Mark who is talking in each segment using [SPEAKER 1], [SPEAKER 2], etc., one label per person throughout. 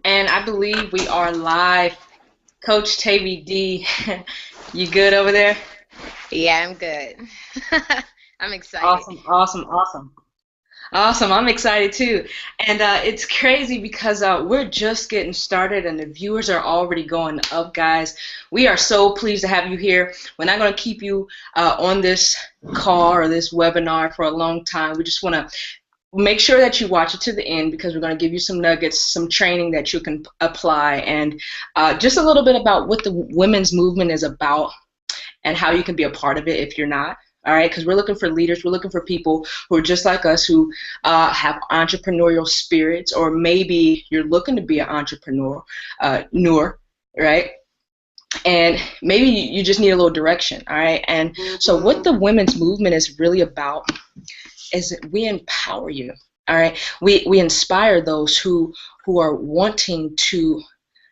[SPEAKER 1] And I believe we are live. Coach Tavy D, you good over there?
[SPEAKER 2] Yeah, I'm good. I'm excited.
[SPEAKER 1] Awesome, awesome, awesome. Awesome, I'm excited too. And it's crazy because we're just getting started and the viewers are already going up, guys. We are so pleased to have you here. We're not going to keep you on this call or this webinar for a long time. We just want to make sure that you watch it to the end because we're going to give you some nuggets, some training that you can apply, and just a little bit about what the women's movement is about and how you can be a part of it if you're not. All right, because we're looking for leaders. We're looking for people who are just like us, who have entrepreneurial spirits, or maybe you're looking to be an entrepreneur, right? And maybe you just need a little direction. All right, and so what the women's movement is really about is we empower you. All right, we inspire those who are wanting to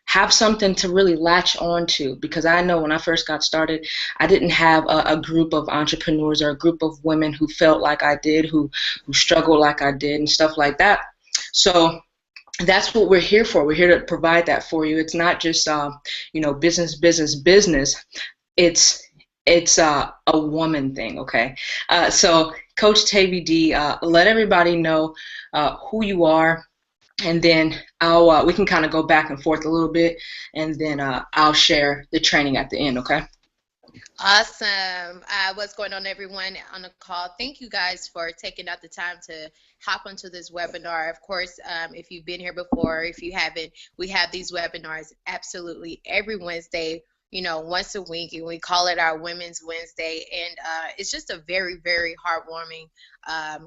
[SPEAKER 1] have something to really latch on to, because I know when I first got started, I didn't have a group of entrepreneurs or a group of women who felt like I did, who struggled like I did and stuff like that. So that's what we're here for. We're here to provide that for you. It's not just business, business, business. It's it's a woman thing, okay? So Coach Tavy D, let everybody know who you are, and then I'll we can kind of go back and forth a little bit, and then I'll share the training at the end. Okay.
[SPEAKER 2] Awesome. What's going on, everyone on the call? Thank you guys for taking out the time to hop onto this webinar. Of course, if you've been here before, if you haven't, we have these webinars absolutely every Wednesday, once a week, and we call it our Women's Wednesday. And it's just a very, very heartwarming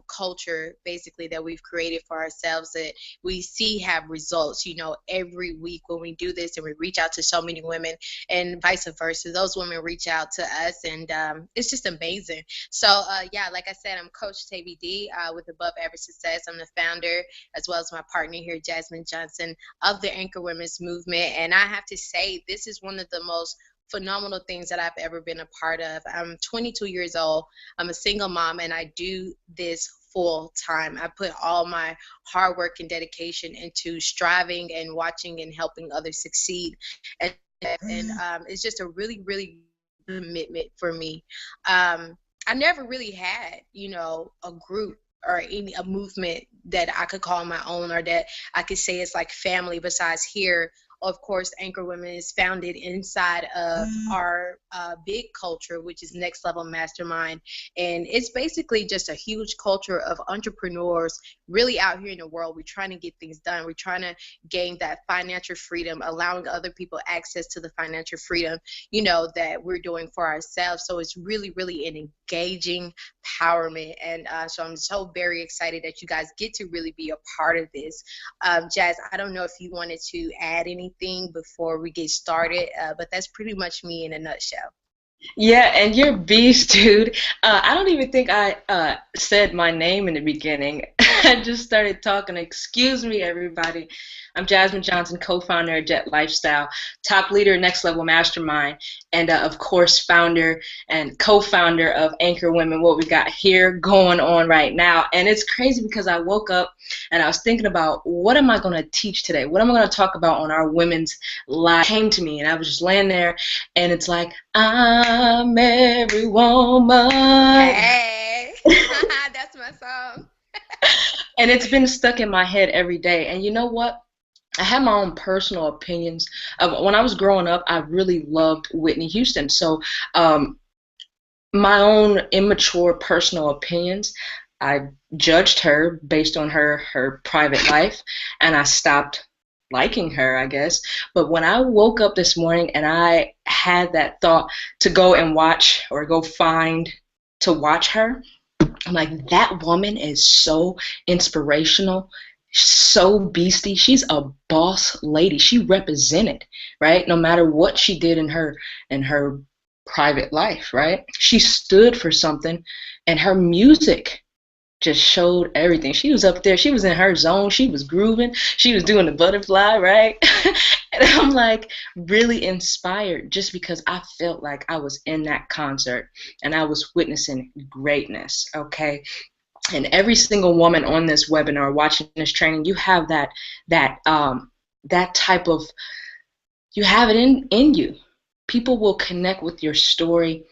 [SPEAKER 2] culture, basically, that we've created for ourselves that we see have results, every week when we do this and we reach out to so many women and vice versa. Those women reach out to us, and it's just amazing. So, yeah, like I said, I'm Coach Tavy D with Above Average Success. I'm the founder, as well as my partner here, Jasmine Johnson, of the Anchor Women's Movement. And I have to say, this is one of the most phenomenal things that I've ever been a part of. I'm 22 years old. I'm a single mom, and I do this full time. I put all my hard work and dedication into striving and watching and helping others succeed. And it's just a really, really commitment for me. I never really had, a group or a movement that I could call my own, or that I could say it's like family. Besides here, of course, Anchor Women is founded inside of our big culture, which is Next Level Mastermind. And it's basically just a huge culture of entrepreneurs really out here in the world. We're trying to get things done. We're trying to gain that financial freedom, allowing other people access to the financial freedom, that we're doing for ourselves. So it's really, really an engaging empowerment. And so I'm so very excited that you guys get to really be a part of this. Jazz, I don't know if you wanted to add anything before we get started, but that's pretty much me in a nutshell.
[SPEAKER 1] Yeah, and you're a beast, dude. I don't even think I said my name in the beginning. I just started talking. Excuse me, everybody. I'm Jasmine Johnson, co-founder of Jet Lifestyle, top leader, Next Level Mastermind, and of course, founder and co-founder of Anchor Women. What we got here going on right now, and it's crazy because I woke up and I was thinking about what am I going to teach today? What am I going to talk about on our women's live? Came to me, and I was just laying there, and it's like I'm every woman.
[SPEAKER 2] Hey, that's my song.
[SPEAKER 1] And it's been stuck in my head every day. And you know what? I have my own personal opinions. When I was growing up, I really loved Whitney Houston. So, my own immature personal opinions, I judged her based on her private life, and I stopped liking her, I guess. But when I woke up this morning and I had that thought to go and watch or go find to watch her, I'm like, that woman is so inspirational, so beastie. She's a boss lady. She represented, right? No matter what she did in her private life, right? She stood for something, and her music just showed everything. She was up there. She was in her zone. She was grooving. She was doing the butterfly, right? And I'm like really inspired just because I felt like I was in that concert and I was witnessing greatness, okay? And every single woman on this webinar watching this training, you have that that type of, you have it in you. People will connect with your story.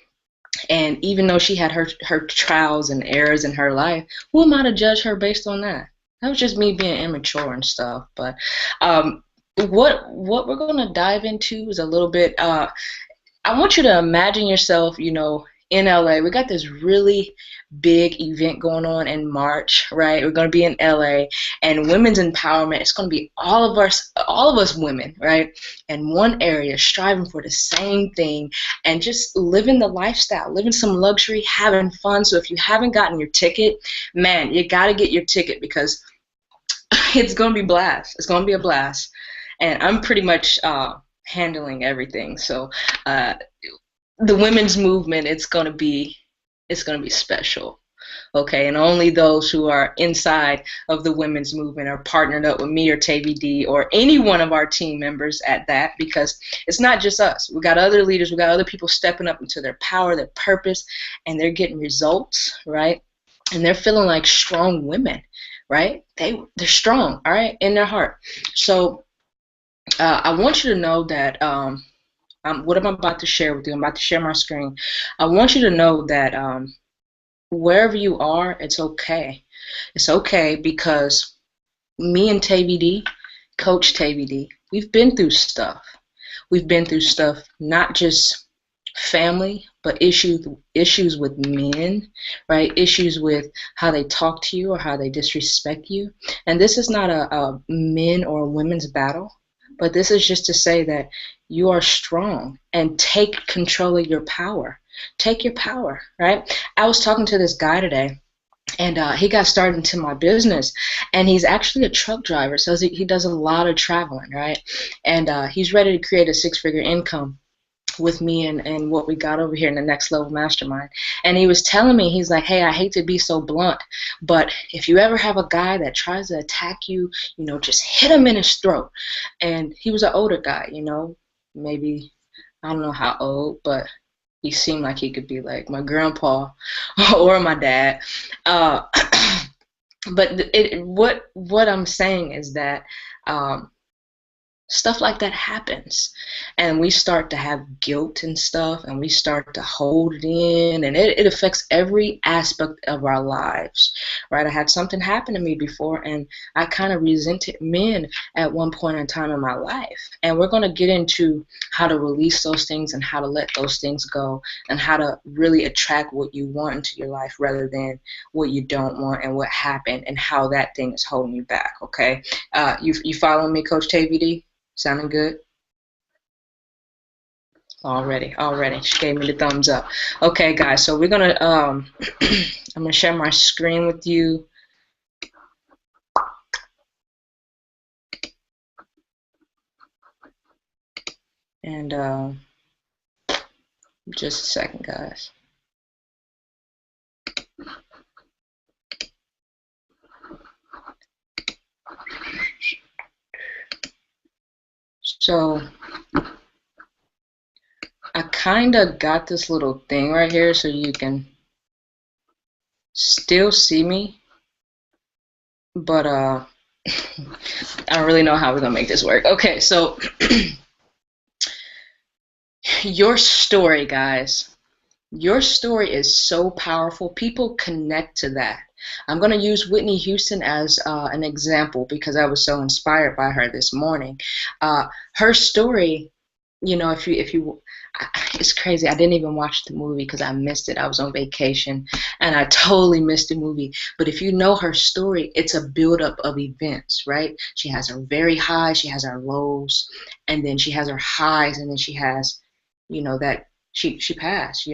[SPEAKER 1] And even though she had her trials and errors in her life, who am I to judge her based on that? That was just me being immature and stuff. But what we're gonna dive into is a little bit. I want you to imagine yourself, in LA. We got this really big event going on in March, right? We're going to be in LA, and women's empowerment. It's going to be all of us women, right? In one area, striving for the same thing and just living the lifestyle, living some luxury, having fun. So if you haven't gotten your ticket, man, you got to get your ticket because it's going to be blast. It's going to be a blast. And I'm pretty much handling everything. So the women's movement, it's gonna be special. Okay, and only those who are inside of the women's movement are partnered up with me or Tavy D or any one of our team members at that, because it's not just us. We got other leaders, we got other people stepping up into their power, their purpose, and they're getting results, right? And they're feeling like strong women, right? They're strong, all right, in their heart. So I want you to know that what I'm about to share with you, I'm about to share my screen. I want you to know that wherever you are, it's okay. It's okay because me and Tavy D, Coach Tavy D, we've been through stuff. We've been through stuff, not just family, but issues with men, right? Issues with how they talk to you or how they disrespect you. And this is not a men or women's battle, but this is just to say that you are strong and take control of your power. Take your power, right? I was talking to this guy today, and he got started into my business, and he's actually a truck driver, so he does a lot of traveling, right? And he's ready to create a six-figure income with me and what we got over here in the Next Level Mastermind. And he was telling me, he's like, hey, I hate to be so blunt, but if you ever have a guy that tries to attack you, just hit him in his throat. And he was an older guy, maybe, I don't know how old, but he seemed like he could be like my grandpa or my dad. Uh, but what I'm saying is that stuff like that happens, and we start to have guilt and stuff, and we start to hold it in, and it affects every aspect of our lives, right? I had something happen to me before, and I kind of resented men at one point in time in my life, and we're going to get into how to release those things and how to let those things go and how to really attract what you want into your life rather than what you don't want and what happened and how that thing is holding you back. Okay, you following me, Coach Tavy D? Sounding good? Already. She gave me the thumbs up. Okay, guys, so we're gonna I'm gonna share my screen with you. And just a second, guys. So I kind of got this little thing right here so you can still see me, but I don't really know how we're gonna make this work. Okay, so your story, guys. Your story is so powerful. People connect to that. I'm going to use Whitney Houston as an example because I was so inspired by her this morning. Her story, if you, it's crazy. I didn't even watch the movie because I missed it. I was on vacation and I totally missed the movie. But if you know her story, it's a buildup of events, right? She has her very highs, she has her lows, and then she has her highs, and then she has, that she passed,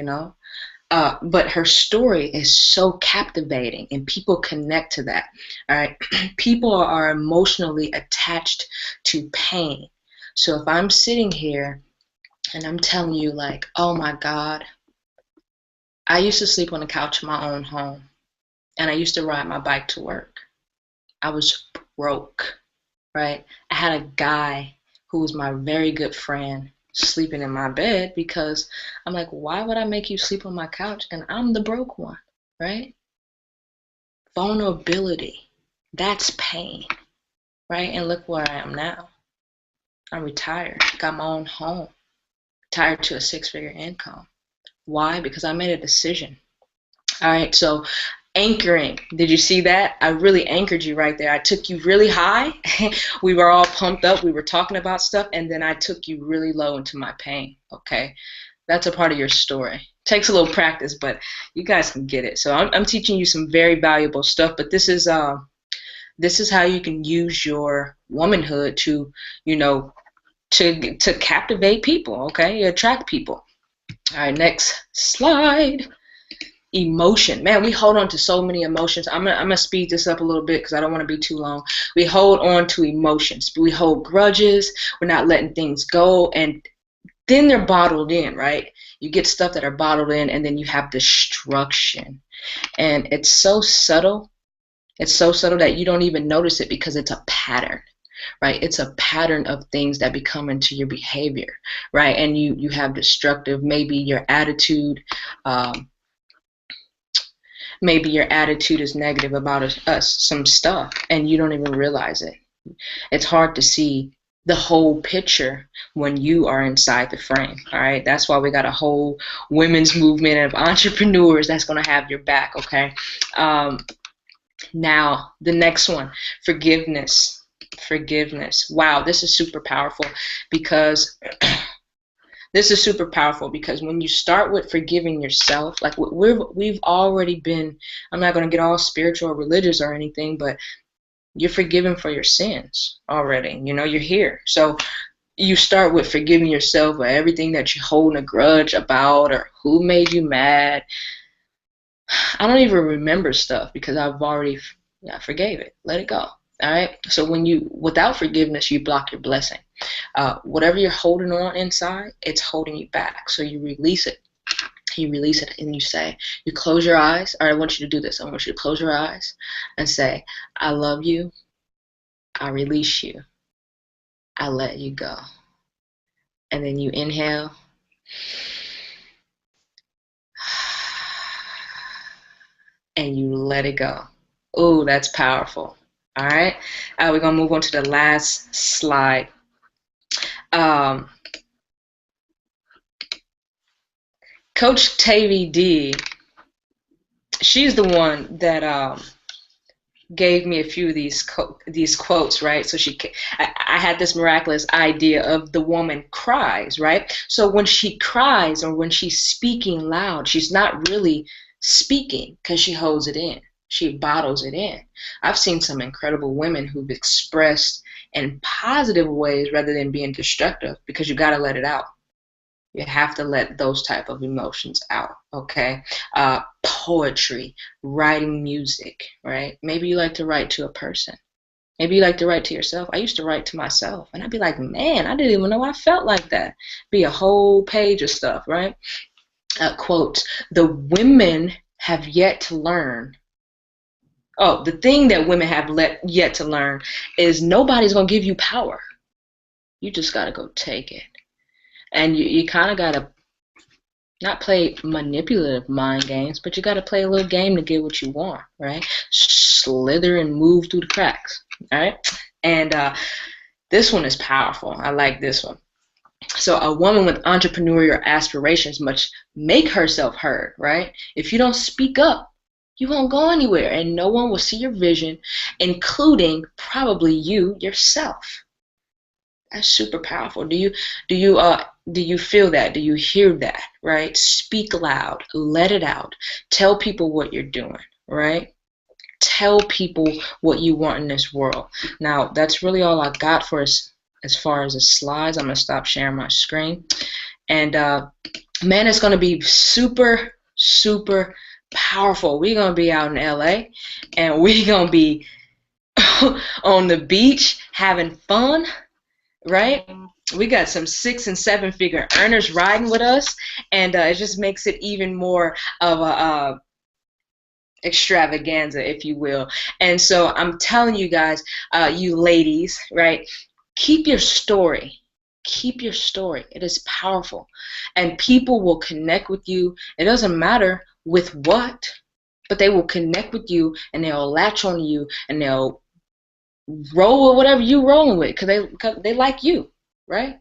[SPEAKER 1] but her story is so captivating and people connect to that. All right. People are emotionally attached to pain. So if I'm sitting here and I'm telling you like, oh my God, I used to sleep on the couch in my own home and I used to ride my bike to work. I was broke, right? I had a guy who was my very good friend sleeping in my bed because I'm like, why would I make you sleep on my couch? And I'm the broke one, right? Vulnerability, that's pain, right? And look where I am now. I'm retired. Got my own home. Retired to a six-figure income. Why? Because I made a decision. All right, so anchoring. Did you see that? I really anchored you right there. I took you really high. We were all pumped up. We were talking about stuff, and then I took you really low into my pain. Okay, that's a part of your story. Takes a little practice, but you guys can get it. So I'm teaching you some very valuable stuff. But this is how you can use your womanhood to, you know, to captivate people. Okay, you attract people. All right, next slide. Emotion, man, we hold on to so many emotions. I'm gonna speed this up a little bit because I don't want to be too long. We hold on to emotions. We hold grudges. We're not letting things go, and then they're bottled in, right? You get stuff that are bottled in, and then you have destruction, and it's so subtle. It's so subtle that you don't even notice it because it's a pattern, right? It's a pattern of things that become into your behavior, right? And you have destructive, maybe your attitude. Maybe your attitude is negative about us, some stuff, and you don't even realize it. It's hard to see the whole picture when you are inside the frame. All right, that's why we got a whole women's movement of entrepreneurs that's going to have your back. Okay, now the next one, forgiveness. Forgiveness. Wow, this is super powerful because this is super powerful because when you start with forgiving yourself, like we've already been, I'm not going to get all spiritual or religious or anything, but you're forgiven for your sins already. You know, you're here. So you start with forgiving yourself for everything that you're holding a grudge about or who made you mad. I don't even remember stuff because I've already forgave it. Let it go. All right. So when you, without forgiveness, you block your blessing. Whatever you're holding on inside, it's holding you back. So you release it. You release it and you say, you close your eyes. All right, I want you to do this. I want you to close your eyes and say, I love you. I release you. I let you go. And then you inhale. And you let it go. Oh, that's powerful. All right. We're going to move on to the last slide. Coach Tavy D, she's the one that gave me a few of these quotes, right? So I had this miraculous idea of the woman cries, right? So when she cries or when she's speaking loud, she's not really speaking because she holds it in. She bottles it in. I've seen some incredible women who've expressed in positive ways rather than being destructive because you got to let it out. You have to let those type of emotions out, okay? Poetry, writing music, right? Maybe you like to write to a person. Maybe you like to write to yourself. I used to write to myself, and I'd be like, man, I didn't even know I felt like that. Be a whole page of stuff, right? Quote, the women have yet to learn. Oh, the thing that women have yet to learn is nobody's going to give you power. You just got to go take it. And you kind of got to not play manipulative mind games, but you got to play a little game to get what you want, right? Slither and move through the cracks, all right? And this one is powerful. I like this one. So a woman with entrepreneurial aspirations must make herself heard, right? If you don't speak up, you won't go anywhere, and no one will see your vision, including probably you yourself. That's super powerful. Do you feel that? Do you hear that? Right? Speak loud. Let it out. Tell people what you're doing. Right? Tell people what you want in this world. Now, that's really all I got for us as far as the slides. I'm gonna stop sharing my screen. And man, it's gonna be super, super powerful. We're gonna be out in LA, and we're gonna be on the beach having fun. Right? We got some 6- and 7-figure earners riding with us, and it just makes it even more of a extravaganza, if you will. And so I'm telling you guys, you ladies, right? Keep your story. Keep your story. It is powerful, and people will connect with you. It doesn't matter with what, but they will connect with you, and they'll latch on you, and they'll roll with whatever you rolling with because they like you. right?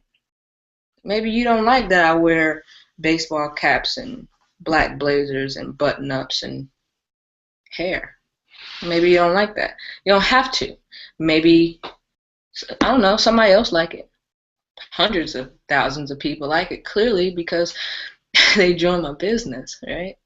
[SPEAKER 1] Maybe you don't like that I wear baseball caps and black blazers and button ups and hair. Maybe you don't like that. You don't have to. Maybe, I don't know, somebody else like it. Hundreds of thousands of people like it clearly because they join my business, right?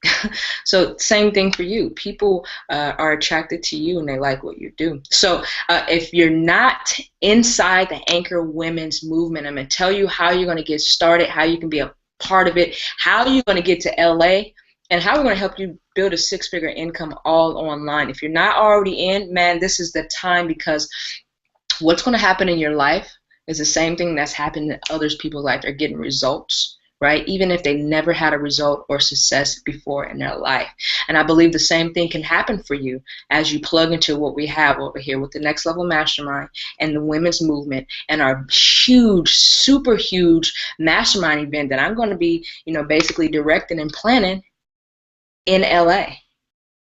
[SPEAKER 1] So same thing for you. People are attracted to you and they like what you do. So if you're not inside the Anchor Women's movement, I'm going to tell you how you're going to get started, how you can be a part of it, how you're going to get to LA, and how we're going to help you build a six-figure income all online. If you're not already in, man, this is the time, because what's going to happen in your life is the same thing that's happened in others people's life. They're getting results, right? Even if they never had a result or success before in their life. And I believe the same thing can happen for you as you plug into what we have over here with the Next Level Mastermind and the women's movement and our huge, super huge mastermind event that I'm going to be, basically directing and planning in LA.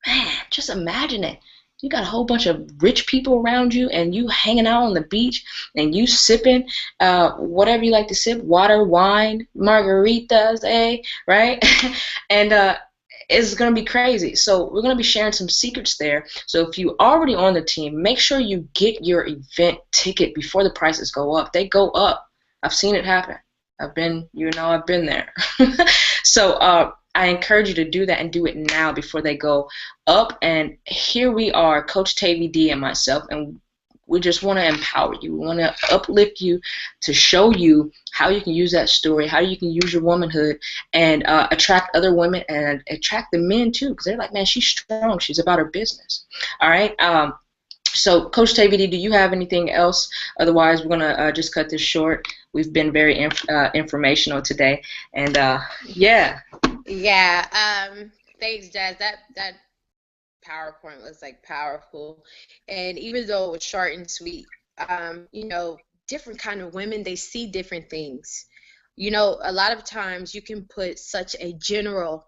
[SPEAKER 1] Man, just imagine it. You got a whole bunch of rich people around you, and you hanging out on the beach, and you sipping whatever you like to sip, water, wine, margaritas, right? And it's going to be crazy. So we're going to be sharing some secrets there. So if you already on the team, make sure you get your event ticket before the prices go up. They go up. I've seen it happen. I've been there. So I encourage you to do that and do it now before they go up. And here we are, Coach Tavy D and myself, and we just want to empower you. We want to uplift you to show you how you can use that story, how you can use your womanhood and attract other women and attract the men too, because they're like, man, she's strong. She's about her business. All right. So, Coach Tavy D, do you have anything else? Otherwise, we're going to just cut this short. We've been very informational today. And yeah.
[SPEAKER 2] Yeah. Thanks, Jazz. That PowerPoint was like powerful, and even though it was short and sweet, different kind of women, they see different things. A lot of times you can put such a general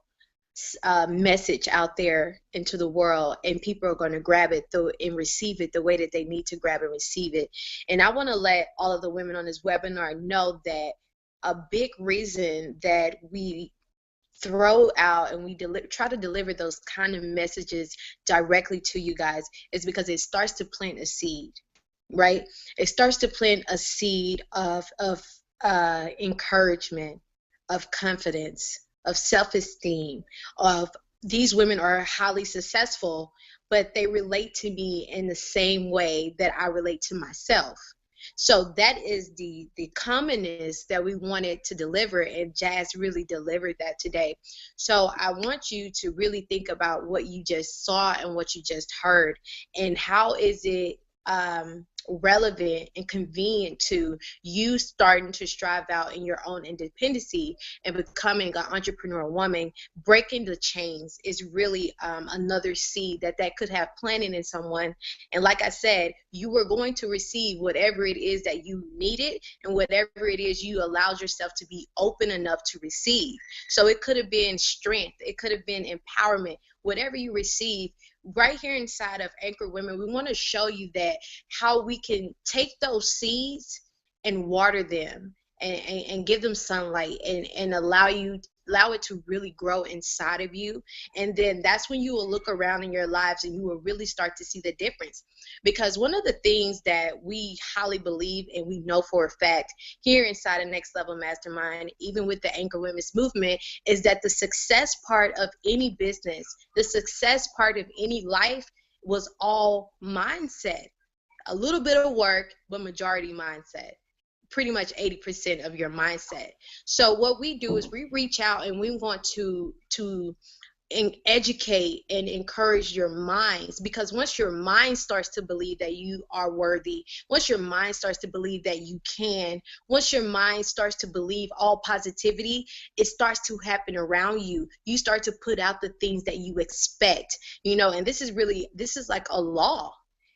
[SPEAKER 2] message out there into the world, and people are going to grab it and receive it the way that they need to grab and receive it. And I want to let all of the women on this webinar know that a big reason that we throw out and we try to deliver those kind of messages directly to you guys is because it starts to plant a seed, right? It starts to plant a seed of encouragement, of confidence, of self-esteem, of these women are highly successful, but they relate to me in the same way that I relate to myself. So that is the commonness that we wanted to deliver, and Jazz really delivered that today. So I want you to really think about what you just saw and what you just heard, and how is it relevant and convenient to you starting to strive out in your own independency and becoming an entrepreneurial woman. Breaking the chains is really another seed that could have planted in someone. And like I said, you were going to receive whatever it is that you needed and whatever it is you allowed yourself to be open enough to receive. So it could have been strength, it could have been empowerment, whatever you receive. Right here inside of Anchor Women, we want to show you that how we can take those seeds and water them and give them sunlight and allow it to really grow inside of you. And then that's when you will look around in your lives and you will really start to see the difference. Because one of the things that we highly believe and we know for a fact here inside of Next Level Mastermind, even with the Anchor Women's movement, is that the success part of any business, the success part of any life was all mindset. A little bit of work, but majority mindset. Pretty much 80% of your mindset. So what we do is we reach out and we want to educate and encourage your minds, because once your mind starts to believe that you are worthy, once your mind starts to believe that you can, once your mind starts to believe all positivity, it starts to happen around you. You start to put out the things that you expect, and this is like a law.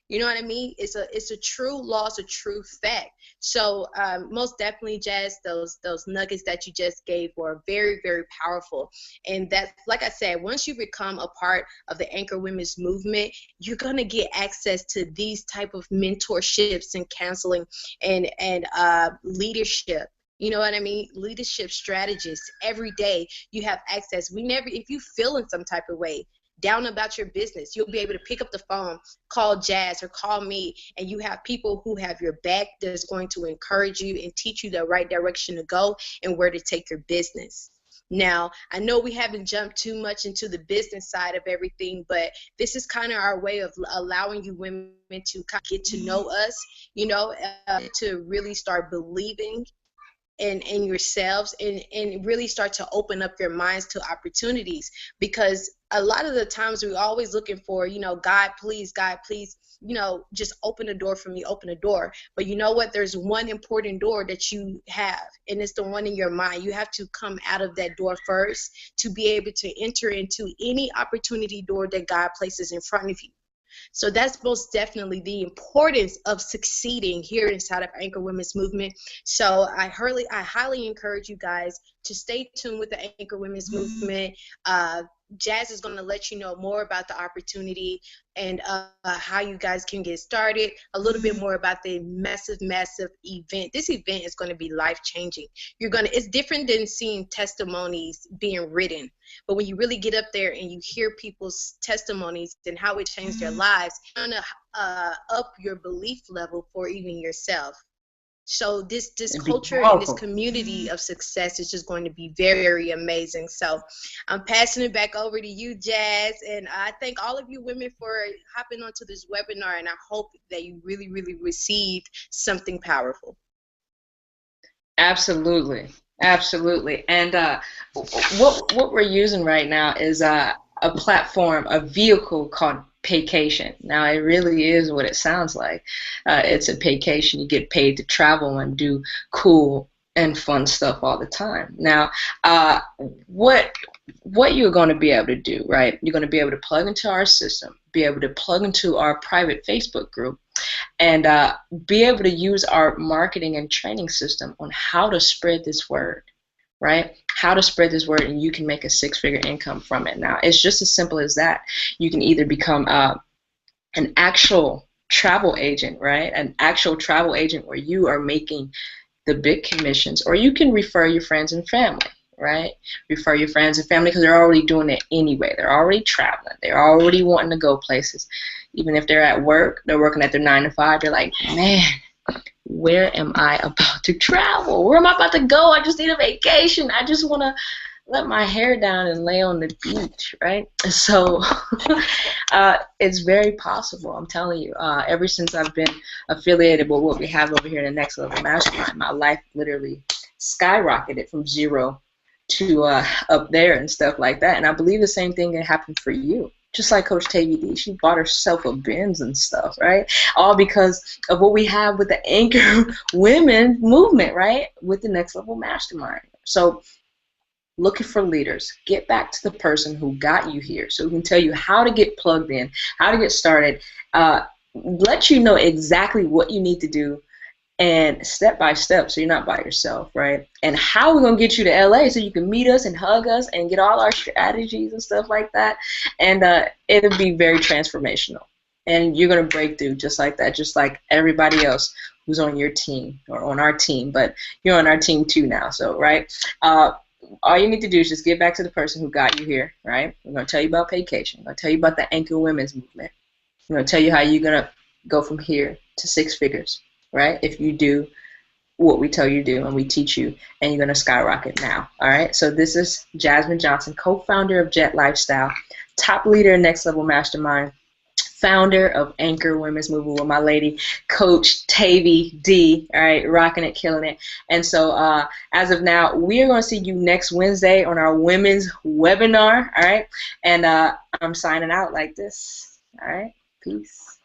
[SPEAKER 2] You know what I mean? It's a true loss, a true fact. So most definitely, Jazz, those nuggets that you just gave were very, very powerful. And that, like I said, once you become a part of the Anchor Women's movement, you're gonna get access to these type of mentorships and counseling and leadership. You know what I mean? Leadership strategists. Every day you have access. We never, if you feel in some type of way down about your business, you'll be able to pick up the phone, call Jazz or call me, and you have people who have your back that's going to encourage you and teach you the right direction to go and where to take your business. Now, I know we haven't jumped too much into the business side of everything, but this is kind of our way of allowing you women to get to know us, you know, to really start believing in yourselves and really start to open up your minds to opportunities, because a lot of the times we're always looking for, you know, God please, you know, just open a door for me, open a door. But you know what, there's one important door that you have, and it's the one in your mind. You have to come out of that door first to be able to enter into any opportunity door that God places in front of you. So that's most definitely the importance of succeeding here inside of Anchor Women's Movement. So I highly encourage you guys to stay tuned with the Anchor Women's Movement. Jazz is going to let you know more about the opportunity and how you guys can get started, a little bit more about the massive event. This event is going to be life-changing. It's different than seeing testimonies being written, but when you really get up there and you hear people's testimonies and how it changed their lives, you're going to up your belief level for even yourself. So this culture and this community of success is just going to be very, very amazing. So I'm passing it back over to you, Jazz, and I thank all of you women for hopping onto this webinar, and I hope that you really, really received something powerful.
[SPEAKER 1] Absolutely, absolutely. And what we're using right now is a platform, a vehicle called Paycation. Now, it really is what it sounds like. It's a paycation. You get paid to travel and do cool and fun stuff all the time. Now, what you're going to be able to do, right? You're going to be able to plug into our system, be able to plug into our private Facebook group, and be able to use our marketing and training system on how to spread this word. Right? How to spread this word, and you can make a six-figure income from it. Now, it's just as simple as that. You can either become an actual travel agent, right? An actual travel agent where you are making the big commissions, or you can refer your friends and family, right? Refer your friends and family because they're already doing it anyway. They're already traveling. They're already wanting to go places. Even if they're at work, they're working at their 9 to 5, they're like, man, where am I about to travel? Where am I about to go? I just need a vacation. I just want to let my hair down and lay on the beach, right? So it's very possible, I'm telling you. Ever since I've been affiliated with what we have over here in the Next Level Mastermind, my life literally skyrocketed from zero to up there and stuff like that. And I believe the same thing can happen for you. Just like Coach Tavy D, she bought herself a Benz and stuff, right? All because of what we have with the Anchor Women movement, right? With the Next Level Mastermind. So looking for leaders. Get back to the person who got you here so we can tell you how to get plugged in, how to get started, let you know exactly what you need to do, and step by step so you're not by yourself, right? And how we're going to get you to LA so you can meet us and hug us and get all our strategies and stuff like that. And it'll be very transformational. And you're going to break through just like that, just like everybody else who's on your team or on our team. But you're on our team too now, so, right? All you need to do is just get back to the person who got you here, right? I'm going to tell you about Paycation. I'm going to tell you about the Anchor Women's movement. I'm going to tell you how you're going to go from here to 6 figures. Right? If you do what we tell you to do and we teach you, and you're going to skyrocket now. All right? So this is Jasmine Johnson, co-founder of Jet Lifestyle, top leader in Next Level Mastermind, founder of Anchor Women's Movement with my lady, Coach Tavy D, all right, rocking it, killing it. And so as of now, we are going to see you next Wednesday on our women's webinar, all right? And I'm signing out like this, all right? Peace.